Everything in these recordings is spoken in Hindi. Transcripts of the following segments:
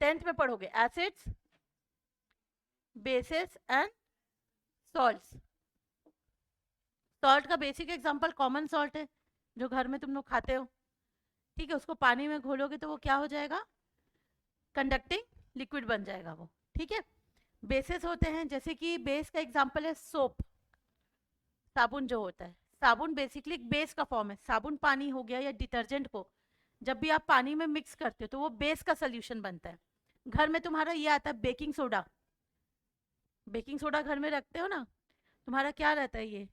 10th में पढ़ोगे, acids, basis and salts. Salt का बेसिक एग्जांपल कॉमन सॉल्ट है, जो घर में तुम लोग खाते हो, ठीक है। उसको पानी में घोलोगे तो वो क्या हो जाएगा, कंडक्टिंग लिक्विड बन जाएगा वो, ठीक है। बेसिस होते हैं, जैसे कि बेस का एग्जांपल है सोप, साबुन जो होता है। साबुन बेसिकली एक बेस का फॉर्म है। साबुन पानी हो गया या डिटर्जेंट को जब भी आप पानी में मिक्स करते हो तो वो बेस का सोल्यूशन बनता है। घर में तुम्हारा ये आता है बेकिंग सोडा, बेकिंग सोडा घर में रखते हो ना, तुम्हारा क्या रहता है ये,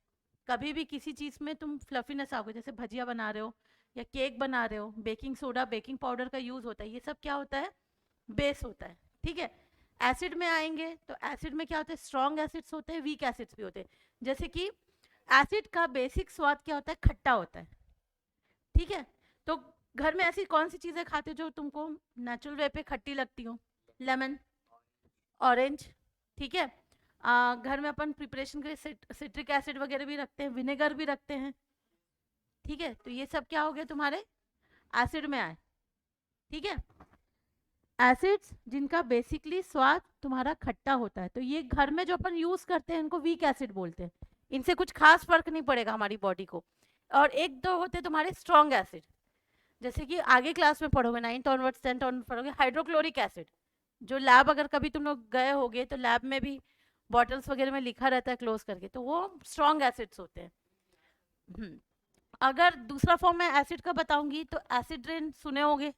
कभी भी किसी चीज़ में तुम फ्लफीनेस आओगे, जैसे भजिया बना रहे हो या केक बना रहे हो, बेकिंग सोडा बेकिंग पाउडर का यूज़ होता है। ये सब क्या होता है, बेस होता है, ठीक है। एसिड में आएंगे तो एसिड में क्या होता है, स्ट्रॉन्ग एसिड्स होते हैं, वीक एसिड्स भी होते हैं। जैसे कि एसिड का बेसिक स्वाद क्या होता है, खट्टा होता है, ठीक है। तो घर में ऐसी कौन सी चीज़ें खाते हो जो तुमको नेचुरल वे पे खट्टी लगती हो, लेमन, ऑरेंज, ठीक है। घर में अपन प्रिपरेशन के लिए सिट्रिक एसिड वगैरह भी रखते हैं, विनेगर भी रखते हैं, ठीक है। तो ये सब क्या हो गया तुम्हारे एसिड में आए, ठीक है। एसिड्स जिनका बेसिकली स्वाद तुम्हारा खट्टा होता है, तो ये घर में जो अपन यूज करते हैं इनको वीक एसिड बोलते हैं। इनसे कुछ खास फर्क नहीं पड़ेगा हमारी बॉडी को। और एक दो होते हैं तुम्हारे स्ट्रॉन्ग एसिड, जैसे कि आगे क्लास में पढ़ोगे, 9th ऑनवर्ड्स 10th ऑनवर्ड्स पढ़ोगे, हाइड्रोक्लोरिक एसिड, जो लैब अगर कभी तुम लोग गए होगे तो लैब में भी बॉटल्स वगैरह में लिखा रहता है क्लोज करके, तो वो स्ट्रॉन्ग एसिड्स होते हैं। अगर दूसरा फॉर्म मैं एसिड का बताऊंगी तो एसिड रेन सुने होगे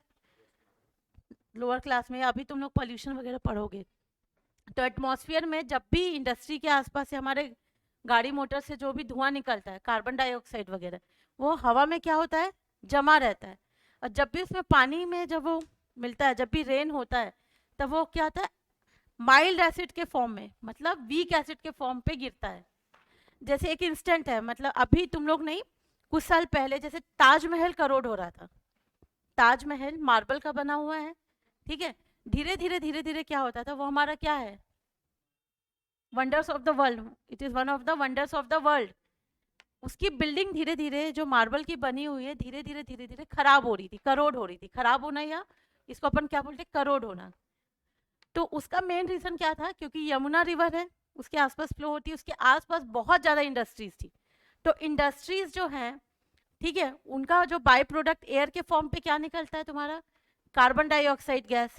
लोअर क्लास में, अभी तुम लोग पॉल्यूशन वगैरह पढ़ोगे, तो एटमॉस्फेयर में जब भी इंडस्ट्री के आसपास से हमारे गाड़ी मोटर से जो भी धुआं निकलता है, कार्बन डाइऑक्साइड वगैरह, वो हवा में क्या होता है, जमा रहता है। और जब भी उसमें पानी में जब वो मिलता है, जब भी रेन होता है, तब वो क्या होता है, माइल्ड एसिड के फॉर्म में, मतलब वीक एसिड के फॉर्म पे गिरता है। जैसे एक इंस्टेंट है, मतलब अभी तुम लोग नहीं, कुछ साल पहले जैसे ताजमहल करोड़ हो रहा था, ताजमहल मार्बल का बना हुआ है, ठीक है। धीरे धीरे क्या होता था, वो हमारा क्या है, wonders of the world, it is one of the wonders of the world. उसकी बिल्डिंग धीरे धीरे जो मार्बल की बनी हुई है, धीरे धीरे खराब हो रही थी, करोड हो रही थी, खराब होना, या इसको अपन क्या बोलते हैं, करोड होना। तो उसका मेन रीजन क्या था, क्योंकि यमुना रिवर है, उसके आसपास फ्लो होती है, उसके आसपास बहुत ज़्यादा इंडस्ट्रीज थी। तो इंडस्ट्रीज जो हैं, ठीक है, उनका जो बाय प्रोडक्ट एयर के फॉर्म पे क्या निकलता है तुम्हारा, कार्बन डाइऑक्साइड गैस,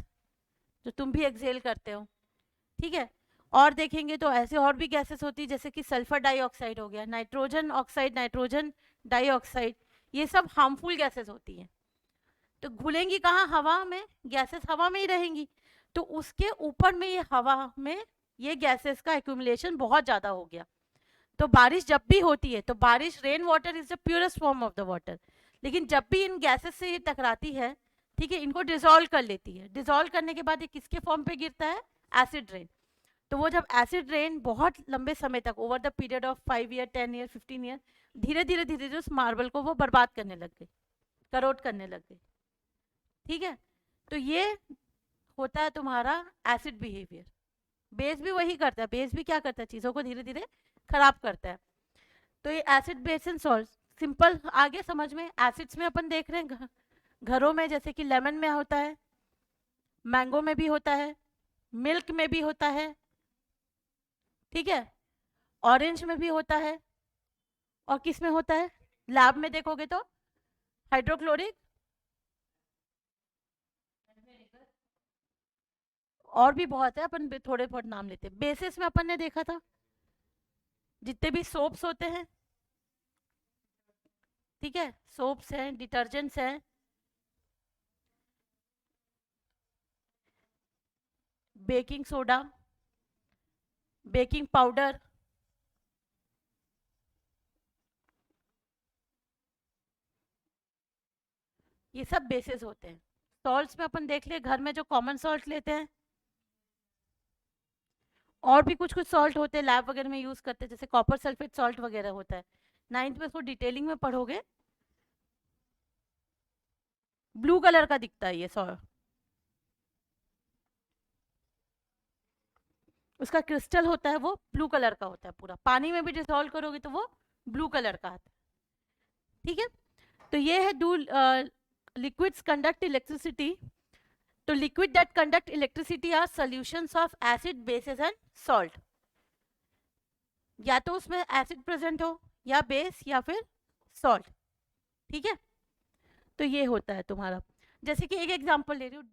जो तुम भी एक्सेल करते हो, ठीक है। और देखेंगे तो ऐसे और भी गैसेस होती है, जैसे कि सल्फर डाइऑक्साइड हो गया, नाइट्रोजन ऑक्साइड, नाइट्रोजन डाइऑक्साइड, ये सब हार्मफुल गैसेस होती हैं। तो घुलेंगी कहाँ, हवा में, गैसेस हवा में ही रहेंगी। तो उसके ऊपर में ये हवा में ये गैसेस का एक्यूमुलेशन बहुत ज़्यादा हो गया। तो बारिश जब भी होती है, तो बारिश, rain water is the purest form of the water, लेकिन जब भी इन गैसेस से ये टकराती है, ठीक है, इनको डिसॉल्व कर लेती है। डिसॉल्व करने के बाद ये किसके फॉर्म पे गिरता है, एसिड रेन। तो वो जब एसिड रेन बहुत लंबे समय तक, over the period of 5 year 10 year 15 year, धीरे धीरे उस मार्बल को वो बर्बाद करने लग गई, करोड करने लग गई, ठीक है। तो ये होता है तुम्हारा एसिड बिहेवियर। बेस भी वही करता है, बेस भी क्या करता है, चीज़ों को धीरे धीरे खराब करता है। तो ये acid base and salt simple, आगे समझ में। एसिड्स में अपन देख रहे हैं घरों में, जैसे कि लेमन में होता है, मैंगो में भी होता है, मिल्क में भी होता है, ठीक है, ऑरेंज में भी होता है, और किस में होता है, लैब में देखोगे तो हाइड्रोक्लोरिक, और भी बहुत है, अपन थोड़े बहुत नाम लेते हैं। बेसिस में अपन ने देखा था जितने भी सोप्स होते हैं, ठीक है, सोप्स हैं, डिटर्जेंट्स हैं, बेकिंग सोडा, बेकिंग पाउडर, ये सब बेसिस होते हैं। सॉल्ट्स में अपन देख ले, घर में जो कॉमन सॉल्ट लेते हैं, और भी कुछ कुछ सॉल्ट होते हैं लैब वगैरह में यूज करते हैं, जैसे कॉपर सल्फेट सॉल्ट वगैरह होता है। 9th में इसको डिटेलिंग में पढ़ोगे, ब्लू कलर का दिखता है ये सॉल्ट, उसका क्रिस्टल होता है वो ब्लू कलर का होता है, पूरा पानी में भी डिसॉल्व करोगे तो वो ब्लू कलर का आता है, ठीक है। तो ये है डू लिक्विड्स कंडक्ट इलेक्ट्रिसिटी तो liquid that conduct electricity are solutions of acid bases and salt, या तो उसमें एसिड प्रेजेंट हो या बेस या फिर सॉल्ट, ठीक है। तो ये होता है तुम्हारा, जैसे कि एक एग्जांपल ले रही हूँ,